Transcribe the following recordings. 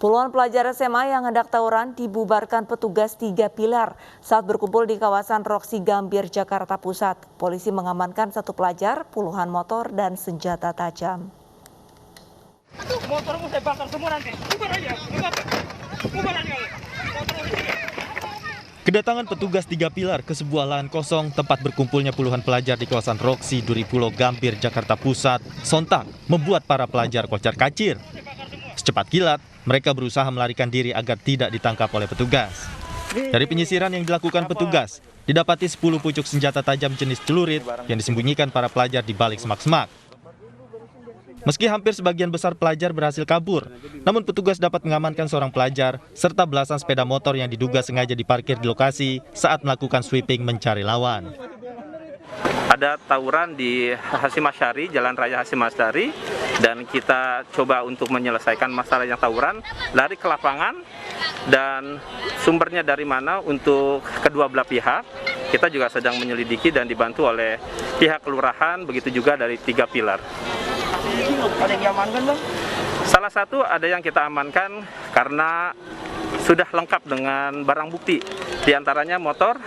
Puluhan pelajar SMA yang hendak tawuran dibubarkan petugas 3 Pilar saat berkumpul di kawasan Roxy Gambir, Jakarta Pusat. Polisi mengamankan 1 pelajar, puluhan motor, dan senjata tajam. Motormu saya bakar semua nanti. Bubar aja. Kedatangan petugas 3 Pilar ke sebuah lahan kosong tempat berkumpulnya puluhan pelajar di kawasan Roxy Duri Pulo Gambir, Jakarta Pusat, sontak membuat para pelajar kocar-kacir. Secepat kilat, mereka berusaha melarikan diri agar tidak ditangkap oleh petugas. Dari penyisiran yang dilakukan petugas, didapati 10 pucuk senjata tajam jenis celurit yang disembunyikan para pelajar di balik semak-semak. Meski hampir sebagian besar pelajar berhasil kabur, namun petugas dapat mengamankan seorang pelajar serta belasan sepeda motor yang diduga sengaja diparkir di lokasi saat melakukan sweeping mencari lawan. Ada tawuran di Hasyim Asy'ari, Jalan Raya Hasyim Asy'ari, dan kita coba untuk menyelesaikan masalah yang tawuran, lari ke lapangan, dan sumbernya dari mana untuk kedua belah pihak. Kita juga sedang menyelidiki dan dibantu oleh pihak kelurahan, begitu juga dari 3 Pilar. Ada yang diamankan, Bang? Salah satu ada yang kita amankan karena sudah lengkap dengan barang bukti, di antaranya motor,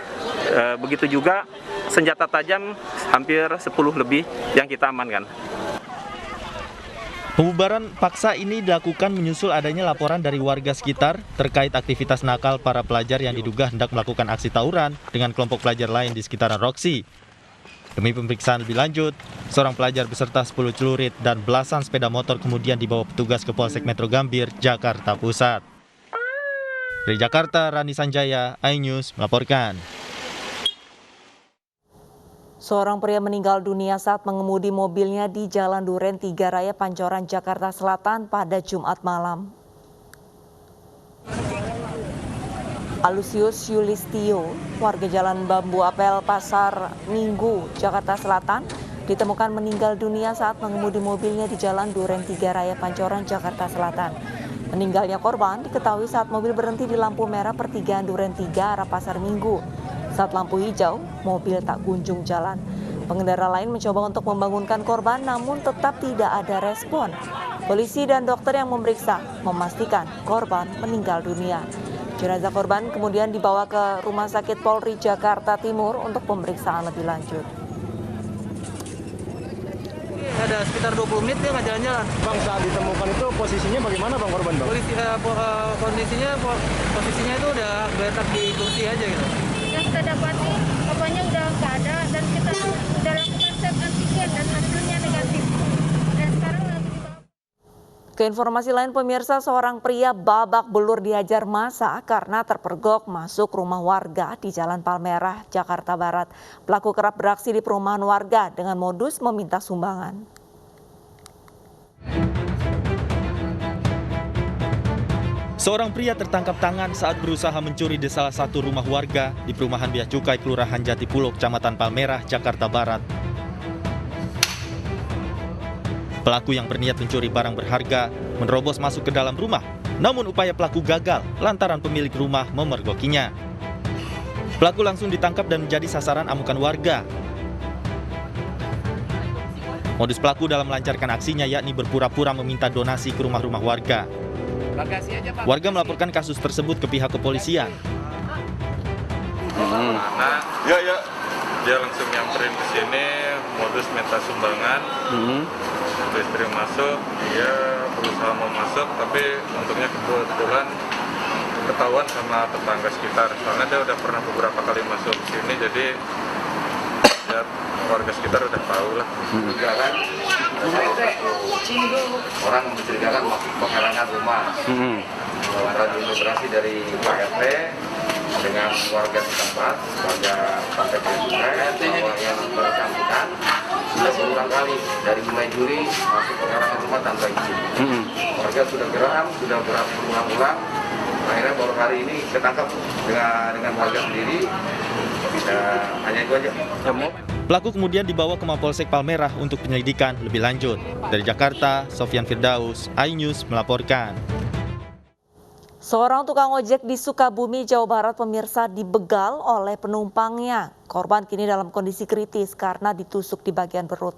begitu juga senjata tajam hampir 10 lebih yang kita amankan. Pembubaran paksa ini dilakukan menyusul adanya laporan dari warga sekitar terkait aktivitas nakal para pelajar yang diduga hendak melakukan aksi tawuran dengan kelompok pelajar lain di sekitaran Roxy. Demi pemeriksaan lebih lanjut, seorang pelajar beserta 10 celurit dan belasan sepeda motor kemudian dibawa petugas ke Polsek Metro Gambir, Jakarta Pusat. Dari Jakarta, Rani Sanjaya, iNews melaporkan. Seorang pria meninggal dunia saat mengemudi mobilnya di Jalan Duren 3 Raya Pancoran, Jakarta Selatan pada Jumat malam. Alusius Yulistio, warga Jalan Bambu Apel, Pasar Minggu, Jakarta Selatan, ditemukan meninggal dunia saat mengemudi mobilnya di Jalan Duren 3 Raya Pancoran, Jakarta Selatan. Meninggalnya korban diketahui saat mobil berhenti di lampu merah pertigaan Duren 3 arah Pasar Minggu. Saat lampu hijau, mobil tak kunjung jalan. Pengendara lain mencoba untuk membangunkan korban namun tetap tidak ada respon. Polisi dan dokter yang memeriksa memastikan korban meninggal dunia. Jenazah korban kemudian dibawa ke Rumah Sakit Polri Jakarta Timur untuk pemeriksaan lebih lanjut. Ada sekitar 20 menit dia nggak jalan-jalan. Bang, saat ditemukan itu posisinya bagaimana Bang korban, Bang? Posisinya itu udah geletak di kursi aja gitu. Yang kita dapati korbannya udah nggak ada dan kita udah lakukan swab antigen dan hasilnya negatif. Dan sekarang lagi dibawa. Ke informasi lain pemirsa, seorang pria babak belur dihajar massa karena terpergok masuk rumah warga di Jalan Palmerah, Jakarta Barat. Pelaku kerap beraksi di perumahan warga dengan modus meminta sumbangan. Seorang pria tertangkap tangan saat berusaha mencuri di salah satu rumah warga di perumahan Bea Cukai, Kelurahan Jatipulo, Kecamatan Palmerah, Jakarta Barat. Pelaku yang berniat mencuri barang berharga menerobos masuk ke dalam rumah, namun upaya pelaku gagal lantaran pemilik rumah memergokinya. Pelaku langsung ditangkap dan menjadi sasaran amukan warga. Modus pelaku dalam melancarkan aksinya yakni berpura-pura meminta donasi ke rumah-rumah warga. Warga melaporkan kasus tersebut ke pihak kepolisian. Nah, dia langsung nyamperin ke sini, modus minta sumbangan. Istri masuk, dia berusaha mau masuk, tapi untungnya kebetulan ketahuan sama tetangga sekitar. Soalnya dia udah pernah beberapa kali masuk sini, jadi ya, warga sekitar udah tahu lah. Orang mencurigakan penghalangan rumah. Radio imigrasi dari Pak RT dengan warga setempat, warga Pantai Bea bahwa yang bersangkutan sudah berulang kali dari mulai Juli masuk penghalangan rumah tanpa izin. Warga sudah geram, sudah berulang-ulang. Akhirnya baru hari ini ketangkap dengan warga sendiri. Hanya itu aja. Pelaku kemudian dibawa ke Mapolsek Palmerah untuk penyelidikan lebih lanjut. Dari Jakarta, Sofyan Firdaus, iNews melaporkan. Seorang tukang ojek di Sukabumi, Jawa Barat pemirsa dibegal oleh penumpangnya. Korban kini dalam kondisi kritis karena ditusuk di bagian perut.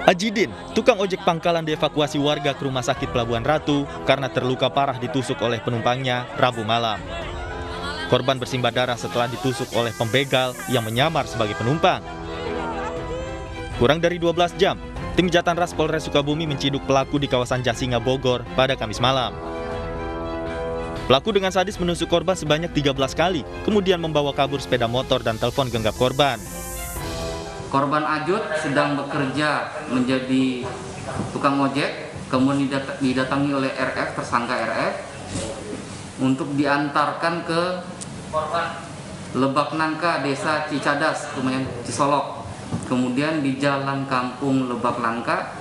Ajidin, tukang ojek pangkalan dievakuasi warga ke Rumah Sakit Pelabuhan Ratu karena terluka parah ditusuk oleh penumpangnya Rabu malam. Korban bersimbah darah setelah ditusuk oleh pembegal yang menyamar sebagai penumpang. Kurang dari 12 jam, tim Jatanras Polres Sukabumi menciduk pelaku di kawasan Jasinga, Bogor pada Kamis malam. Pelaku dengan sadis menusuk korban sebanyak 13 kali, kemudian membawa kabur sepeda motor dan telepon genggam korban. Korban Ajut sedang bekerja menjadi tukang ojek, kemudian didatangi oleh RF, tersangka RF, untuk diantarkan ke Lebak Nangka, Desa Cicadas, kemudian Cisolok. Kemudian di Jalan Kampung Lebak Nangka,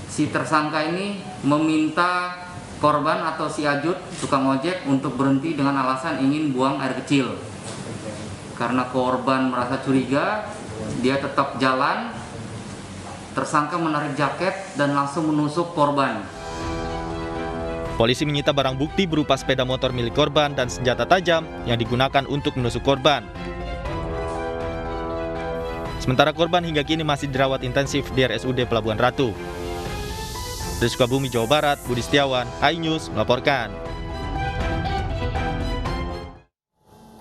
si tersangka ini meminta korban atau si Ajut, tukang ojek, untuk berhenti dengan alasan ingin buang air kecil. Karena korban merasa curiga, dia tetap jalan. Tersangka menarik jaket dan langsung menusuk korban. Polisi menyita barang bukti berupa sepeda motor milik korban dan senjata tajam yang digunakan untuk menusuk korban. Sementara korban hingga kini masih dirawat intensif di RSUD Pelabuhan Ratu. Dari Sukabumi, Jawa Barat, Budi Setiawan, iNews melaporkan.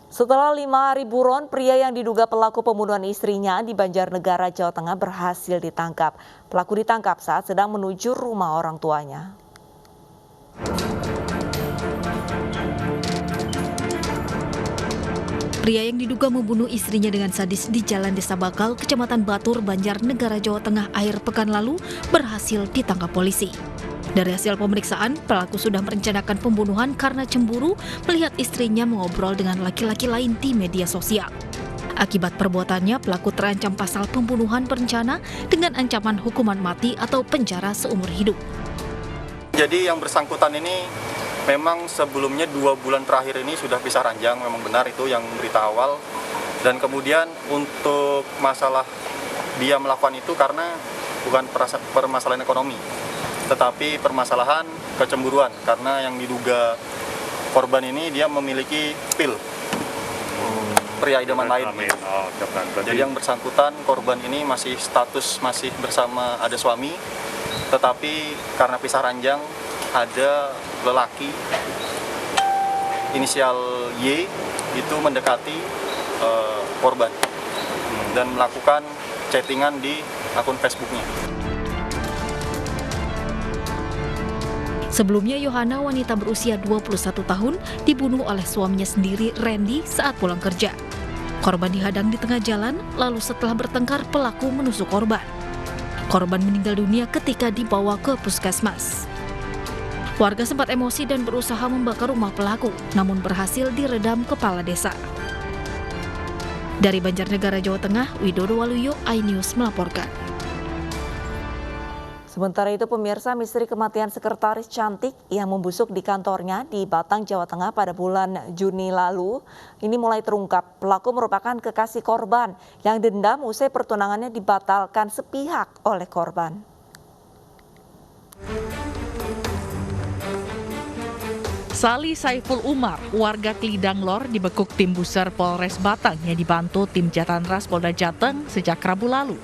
Setelah 5 hari buron, pria yang diduga pelaku pembunuhan istrinya di Banjarnegara, Jawa Tengah berhasil ditangkap. Pelaku ditangkap saat sedang menuju rumah orang tuanya. Pria yang diduga membunuh istrinya dengan sadis di Jalan Desa Bakal, Kecamatan Batur, Banjarnegara, Jawa Tengah akhir pekan lalu berhasil ditangkap polisi. Dari hasil pemeriksaan, pelaku sudah merencanakan pembunuhan karena cemburu melihat istrinya mengobrol dengan laki-laki lain di media sosial. Akibat perbuatannya, pelaku terancam pasal pembunuhan berencana dengan ancaman hukuman mati atau penjara seumur hidup. Jadi yang bersangkutan ini memang sebelumnya 2 bulan terakhir ini sudah pisah ranjang, memang benar itu yang berita awal. Dan kemudian untuk masalah dia melakukan itu karena bukan permasalahan ekonomi, tetapi permasalahan kecemburuan, karena yang diduga korban ini dia memiliki pil pria idaman lain. Jadi yang bersangkutan korban ini masih bersama ada suami, tetapi karena pisah ranjang ada lelaki inisial Y itu mendekati korban dan melakukan chattingan di akun Facebooknya. Sebelumnya, Yohana, wanita berusia 21 tahun, dibunuh oleh suaminya sendiri, Randy, saat pulang kerja. Korban dihadang di tengah jalan, lalu setelah bertengkar, pelaku menusuk korban. Korban meninggal dunia ketika dibawa ke puskesmas. Warga sempat emosi dan berusaha membakar rumah pelaku, namun berhasil diredam kepala desa. Dari Banjarnegara, Jawa Tengah, Widodo Waluyo, iNews melaporkan. Sementara itu, pemirsa, misteri kematian sekretaris cantik yang membusuk di kantornya di Batang, Jawa Tengah pada bulan Juni lalu ini mulai terungkap. Pelaku merupakan kekasih korban yang dendam usai pertunangannya dibatalkan sepihak oleh korban. Sali Saiful Umar, warga Klidang Lor, dibekuk tim Buser Polres Batang yang dibantu tim Jatanras Polda Jateng sejak Rabu lalu.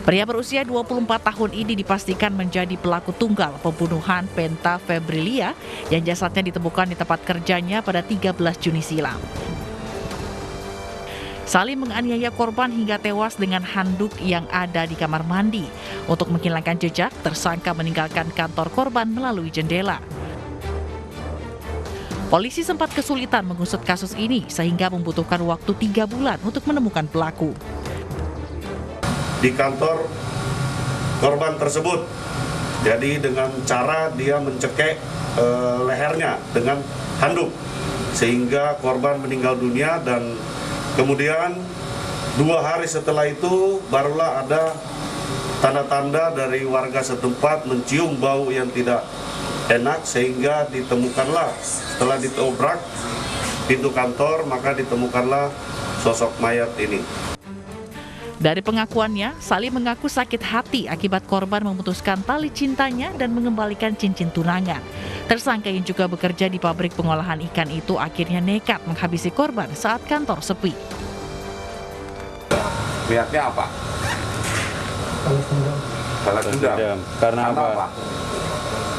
Pria berusia 24 tahun ini dipastikan menjadi pelaku tunggal pembunuhan Penta Febrilia yang jasadnya ditemukan di tempat kerjanya pada 13 Juni silam. Sali menganiaya korban hingga tewas dengan handuk yang ada di kamar mandi. Untuk menghilangkan jejak, tersangka meninggalkan kantor korban melalui jendela. Polisi sempat kesulitan mengusut kasus ini sehingga membutuhkan waktu 3 bulan untuk menemukan pelaku. Di kantor korban tersebut, jadi dengan cara dia mencekek lehernya dengan handuk sehingga korban meninggal dunia, dan kemudian 2 hari setelah itu barulah ada tanda-tanda dari warga setempat mencium bau yang tidak enak, sehingga ditemukanlah setelah ditobrak pintu kantor, maka ditemukanlah sosok mayat ini. Dari pengakuannya, Sali mengaku sakit hati akibat korban memutuskan tali cintanya dan mengembalikan cincin tunangan. Tersangka yang juga bekerja di pabrik pengolahan ikan itu akhirnya nekat menghabisi korban saat kantor sepi. Pihaknya apa? Balas dendam. Balas dendam. Karena apa?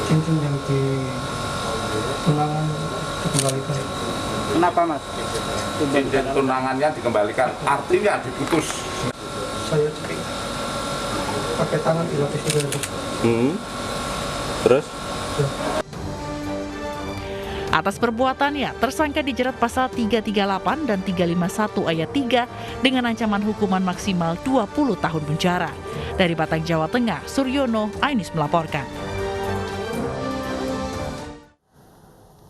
Cincin yang di tunangan dikembalikan. Kenapa mas? Cincin tunangannya dikembalikan, artinya diputus. Saya pakai tangan dilapisi dulu. Terus? Ya. Atas perbuatannya, tersangka dijerat pasal 338 dan 351 ayat 3 dengan ancaman hukuman maksimal 20 tahun penjara. Dari Batang, Jawa Tengah, Suryono Ainis melaporkan.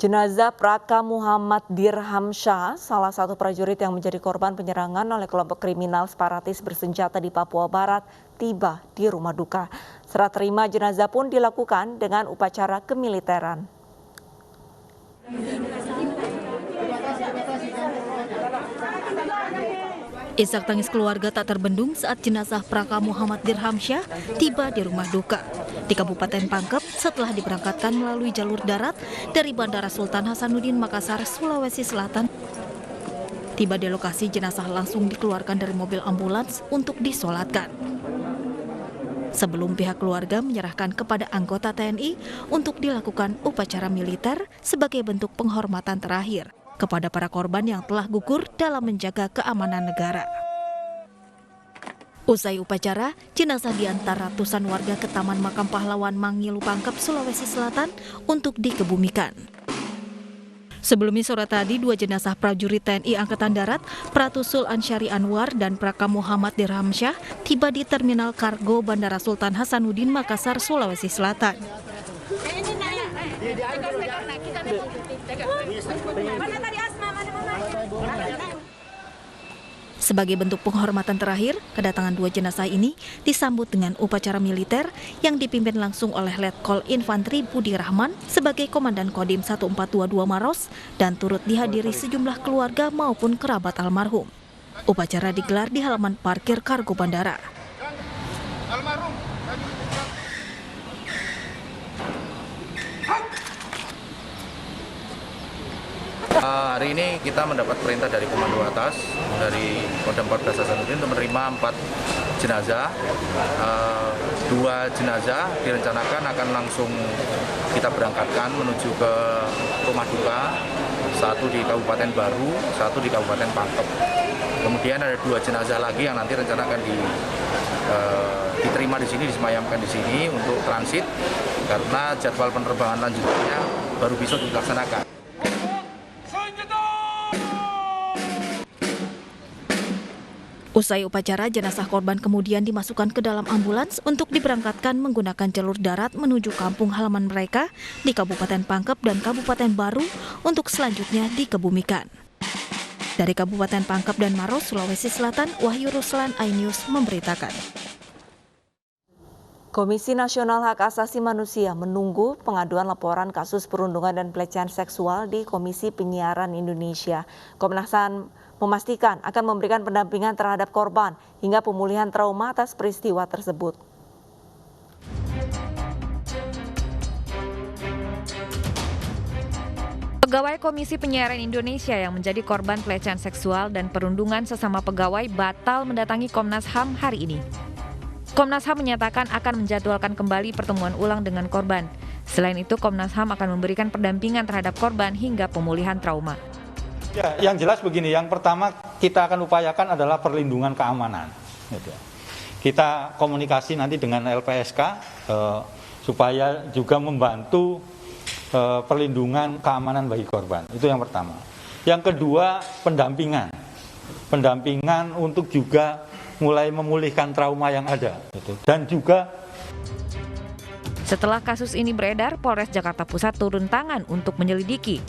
Jenazah Praka Muhammad Dirhamsyah, salah satu prajurit yang menjadi korban penyerangan oleh kelompok kriminal separatis bersenjata di Papua Barat, tiba di rumah duka. Serah terima jenazah pun dilakukan dengan upacara kemiliteran. Isak tangis keluarga tak terbendung saat jenazah Praka Muhammad Dirhamsyah tiba di rumah duka di Kabupaten Pangkep setelah diberangkatkan melalui jalur darat dari Bandara Sultan Hasanuddin Makassar, Sulawesi Selatan. Tiba di lokasi, jenazah langsung dikeluarkan dari mobil ambulans untuk disolatkan. Sebelum pihak keluarga menyerahkan kepada anggota TNI untuk dilakukan upacara militer sebagai bentuk penghormatan terakhir kepada para korban yang telah gugur dalam menjaga keamanan negara. Usai upacara, jenazah diantar ratusan warga ke Taman Makam Pahlawan Mangilu Pangkep, Sulawesi Selatan untuk dikebumikan. Sebelumnya sore tadi, 2 jenazah prajurit TNI Angkatan Darat, Pratusul Ansyari Anwar dan Praka Muhammad Dirhamsyah tiba di Terminal Kargo Bandara Sultan Hasanuddin Makassar, Sulawesi Selatan. Sebagai bentuk penghormatan terakhir, kedatangan 2 jenazah ini disambut dengan upacara militer yang dipimpin langsung oleh Letkol Infantri Budi Rahman sebagai Komandan Kodim 1422 Maros dan turut dihadiri sejumlah keluarga maupun kerabat almarhum. Upacara digelar di halaman parkir kargo bandara. Hari ini kita mendapat perintah dari komando atas, dari Kodam 14 Hasanuddin untuk menerima 4 jenazah. 2 jenazah direncanakan akan langsung kita berangkatkan menuju ke rumah duka, 1 di Kabupaten Baru, 1 di Kabupaten Pangkep. Kemudian ada 2 jenazah lagi yang nanti rencana akan diterima di sini, disemayamkan di sini untuk transit, karena jadwal penerbangan lanjutannya baru besok dilaksanakan. Usai upacara, jenazah korban kemudian dimasukkan ke dalam ambulans untuk diberangkatkan menggunakan jalur darat menuju kampung halaman mereka di Kabupaten Pangkep dan Kabupaten Baru untuk selanjutnya dikebumikan. Dari Kabupaten Pangkep dan Maros, Sulawesi Selatan, Wahyu Ruslan, iNews memberitakan. Komisi Nasional Hak Asasi Manusia menunggu pengaduan laporan kasus perundungan dan pelecehan seksual di Komisi Penyiaran Indonesia. Komnas HAM memastikan akan memberikan pendampingan terhadap korban hingga pemulihan trauma atas peristiwa tersebut. Pegawai Komisi Penyiaran Indonesia yang menjadi korban pelecehan seksual dan perundungan sesama pegawai batal mendatangi Komnas HAM hari ini. Komnas HAM menyatakan akan menjadwalkan kembali pertemuan ulang dengan korban. Selain itu, Komnas HAM akan memberikan pendampingan terhadap korban hingga pemulihan trauma. Ya, yang jelas begini, yang pertama kita akan upayakan adalah perlindungan keamanan. Gitu. Kita komunikasi nanti dengan LPSK supaya juga membantu perlindungan keamanan bagi korban. Itu yang pertama. Yang kedua, pendampingan. Pendampingan untuk juga mulai memulihkan trauma yang ada. Gitu. Dan juga setelah kasus ini beredar, Polres Jakarta Pusat turun tangan untuk menyelidiki.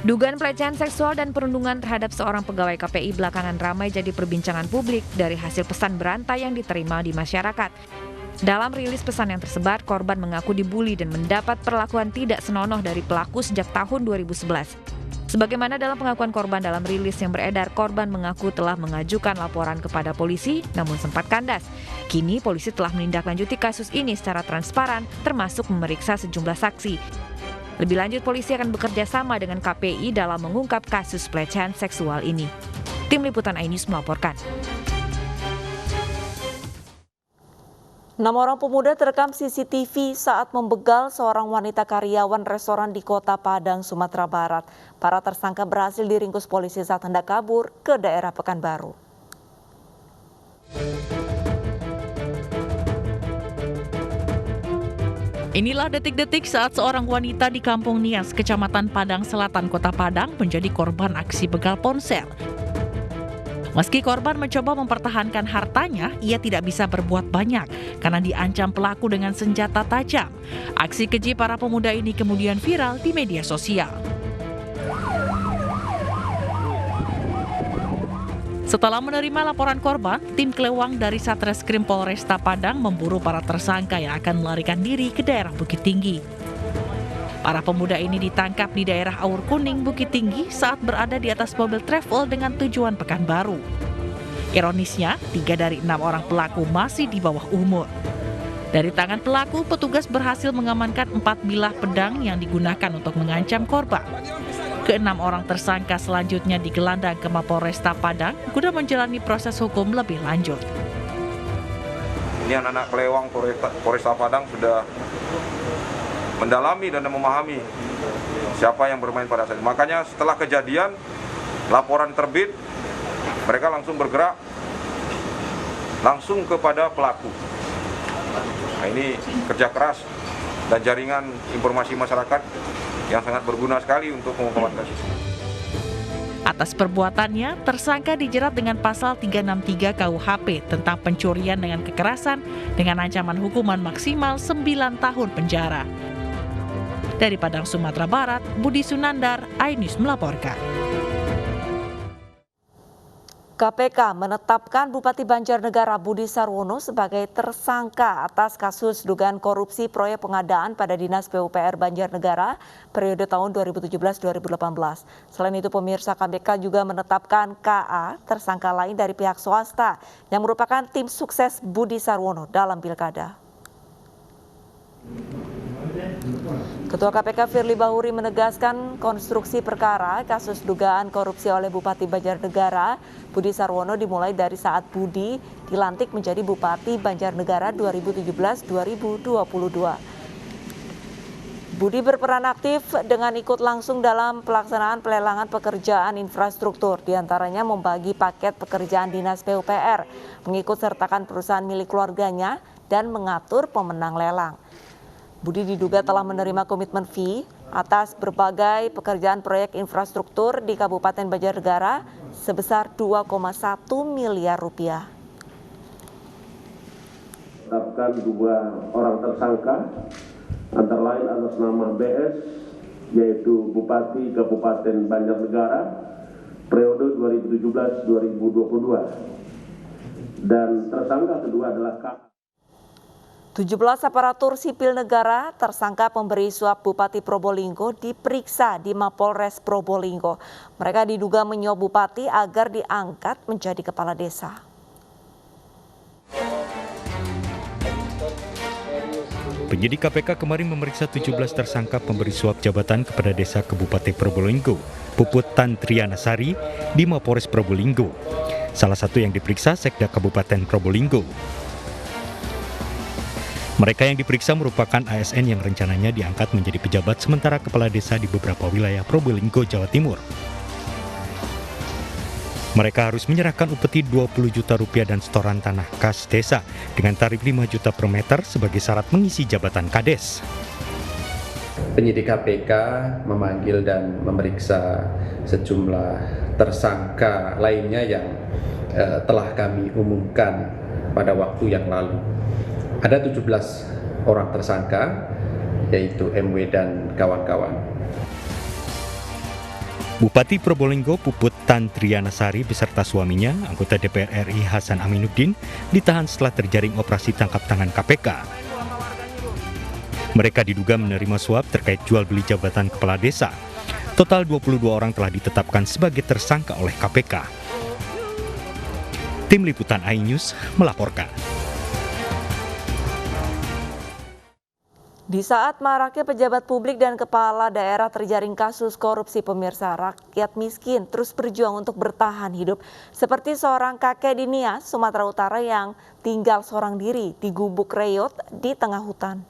Dugaan pelecehan seksual dan perundungan terhadap seorang pegawai KPI belakangan ramai jadi perbincangan publik dari hasil pesan berantai yang diterima di masyarakat. Dalam rilis pesan yang tersebar, korban mengaku dibully dan mendapat perlakuan tidak senonoh dari pelaku sejak tahun 2011. Sebagaimana dalam pengakuan korban dalam rilis yang beredar, korban mengaku telah mengajukan laporan kepada polisi, namun sempat kandas. Kini polisi telah menindaklanjuti kasus ini secara transparan, termasuk memeriksa sejumlah saksi. Lebih lanjut, polisi akan bekerja sama dengan KPI dalam mengungkap kasus pelecehan seksual ini. Tim Liputan iNews melaporkan. 6 orang pemuda terekam CCTV saat membegal seorang wanita karyawan restoran di Kota Padang, Sumatera Barat. Para tersangka berhasil diringkus polisi saat hendak kabur ke daerah Pekanbaru. Inilah detik-detik saat seorang wanita di Kampung Nias, Kecamatan Padang Selatan, Kota Padang menjadi korban aksi begal ponsel. Meski korban mencoba mempertahankan hartanya, ia tidak bisa berbuat banyak karena diancam pelaku dengan senjata tajam. Aksi keji para pemuda ini kemudian viral di media sosial. Setelah menerima laporan korban, tim Kelewang dari Satreskrim Polresta Padang memburu para tersangka yang akan melarikan diri ke daerah Bukit Tinggi. Para pemuda ini ditangkap di daerah Aur Kuning, Bukit Tinggi saat berada di atas mobil travel dengan tujuan Pekanbaru. Ironisnya, 3 dari 6 orang pelaku masih di bawah umur. Dari tangan pelaku, petugas berhasil mengamankan 4 bilah pedang yang digunakan untuk mengancam korban. Ke-6 orang tersangka selanjutnya digelandang ke Mapolresta Padang guna menjalani proses hukum lebih lanjut. Ini anak-anak Kelewang Polresta Padang sudah mendalami dan memahami siapa yang bermain pada saat itu. Makanya setelah kejadian, laporan terbit, mereka langsung bergerak langsung kepada pelaku. Nah, ini kerja keras dan jaringan informasi masyarakat yang sangat berguna sekali untuk mengungkap kasus. Atas perbuatannya, tersangka dijerat dengan pasal 363 KUHP tentang pencurian dengan kekerasan dengan ancaman hukuman maksimal 9 tahun penjara. Dari Padang, Sumatera Barat, Budi Sunandar, iNews melaporkan. KPK menetapkan Bupati Banjarnegara Budi Sarwono sebagai tersangka atas kasus dugaan korupsi proyek pengadaan pada Dinas PUPR Banjarnegara periode tahun 2017-2018. Selain itu, pemirsa, KPK juga menetapkan KA, tersangka lain dari pihak swasta yang merupakan tim sukses Budi Sarwono dalam pilkada. Ketua KPK Firly Bahuri menegaskan konstruksi perkara kasus dugaan korupsi oleh Bupati Banjarnegara Budi Sarwono dimulai dari saat Budi dilantik menjadi Bupati Banjarnegara 2017-2022. Budi berperan aktif dengan ikut langsung dalam pelaksanaan pelelangan pekerjaan infrastruktur, diantaranya membagi paket pekerjaan Dinas PUPR, mengikut sertakan perusahaan milik keluarganya, dan mengatur pemenang lelang. Budi diduga telah menerima komitmen fee atas berbagai pekerjaan proyek infrastruktur di Kabupaten Banjarnegara sebesar 2,1 miliar rupiah. Tetapkan 2 orang tersangka, antara lain atas nama BS, yaitu Bupati Kabupaten Banjarnegara periode 2017-2022. Dan tersangka kedua adalah K. 17 aparatur sipil negara tersangka pemberi suap Bupati Probolinggo diperiksa di Mapolres Probolinggo. Mereka diduga menyuap Bupati agar diangkat menjadi kepala desa. Penyidik KPK kemarin memeriksa 17 tersangka pemberi suap jabatan kepada desa Kabupaten Probolinggo, Puput Tantriana Sari, di Mapolres Probolinggo. Salah satu yang diperiksa Sekda Kabupaten Probolinggo. Mereka yang diperiksa merupakan ASN yang rencananya diangkat menjadi pejabat sementara kepala desa di beberapa wilayah Probolinggo, Jawa Timur. Mereka harus menyerahkan upeti 20 juta rupiah dan setoran tanah kas desa dengan tarif 5 juta per meter sebagai syarat mengisi jabatan kades. Penyidik KPK memanggil dan memeriksa sejumlah tersangka lainnya yang telah kami umumkan pada waktu yang lalu. Ada 17 orang tersangka, yaitu MW dan kawan-kawan. Bupati Probolinggo Puput Tantriana Sari beserta suaminya, anggota DPR RI Hasan Aminuddin, ditahan setelah terjaring operasi tangkap tangan KPK. Mereka diduga menerima suap terkait jual beli jabatan kepala desa. Total 22 orang telah ditetapkan sebagai tersangka oleh KPK. Tim Liputan iNews melaporkan. Di saat maraknya pejabat publik dan kepala daerah terjaring kasus korupsi, pemirsa, rakyat miskin terus berjuang untuk bertahan hidup. Seperti seorang kakek di Nias, Sumatera Utara yang tinggal seorang diri di gubuk reyot di tengah hutan.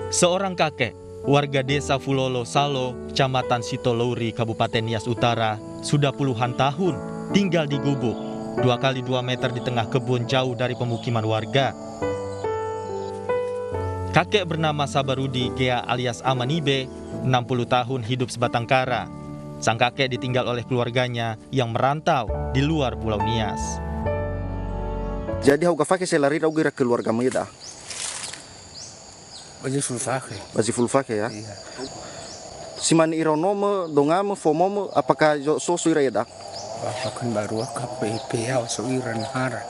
Seorang kakek, warga desa Fulolo Salo, Kecamatan Sitolouri, Kabupaten Nias Utara, sudah puluhan tahun tinggal di gubuk 2 kali 2 meter di tengah kebun jauh dari pemukiman warga. Kakek bernama Sabarudi Gea alias Amanibe, 60 tahun hidup sebatang kara. Sang kakek ditinggal oleh keluarganya yang merantau di luar Pulau Nias. Jadi aku kafake selari aku kira keluarga meda. Basi fulfake ya. Iya. Siman ironome dongame fomome apakah so suireda? Bahkan baru KPP ya suiran hara.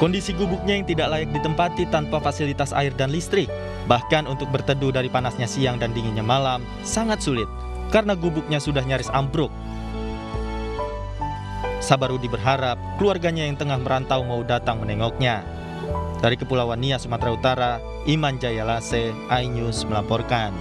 Kondisi gubuknya yang tidak layak ditempati tanpa fasilitas air dan listrik. Bahkan untuk berteduh dari panasnya siang dan dinginnya malam sangat sulit karena gubuknya sudah nyaris ambruk. Sabarudi berharap keluarganya yang tengah merantau mau datang menengoknya. Dari Kepulauan Nias, Sumatera Utara, Iman Jayalase, iNews melaporkan.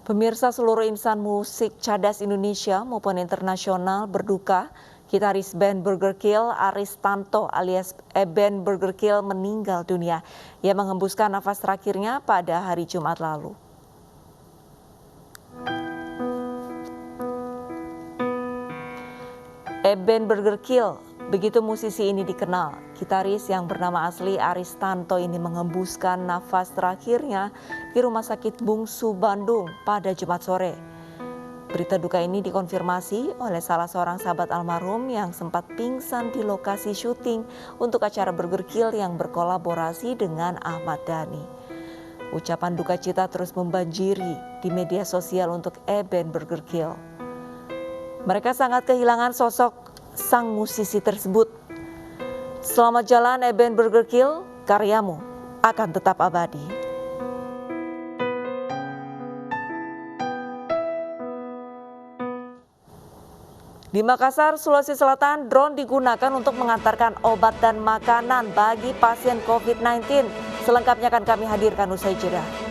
Pemirsa, seluruh insan musik cadas Indonesia maupun internasional berduka. Gitaris band Burger Kill Aris Tanto alias band Burger Kill meninggal dunia. Ia menghembuskan nafas terakhirnya pada hari Jumat lalu. Band Burger Kill, begitu musisi ini dikenal. Gitaris yang bernama asli Aris Tanto ini menghembuskan nafas terakhirnya di Rumah Sakit Bungsu Bandung pada Jumat sore. Berita duka ini dikonfirmasi oleh salah seorang sahabat almarhum yang sempat pingsan di lokasi syuting untuk acara Burger Kill yang berkolaborasi dengan Ahmad Dhani. Ucapan duka cita terus membanjiri di media sosial untuk band Burger Kill. Mereka sangat kehilangan sosok sang musisi tersebut. Selamat jalan band Burger Kill, karyamu akan tetap abadi. Di Makassar, Sulawesi Selatan, drone digunakan untuk mengantarkan obat dan makanan bagi pasien COVID-19. Selengkapnya akan kami hadirkan usai jeda.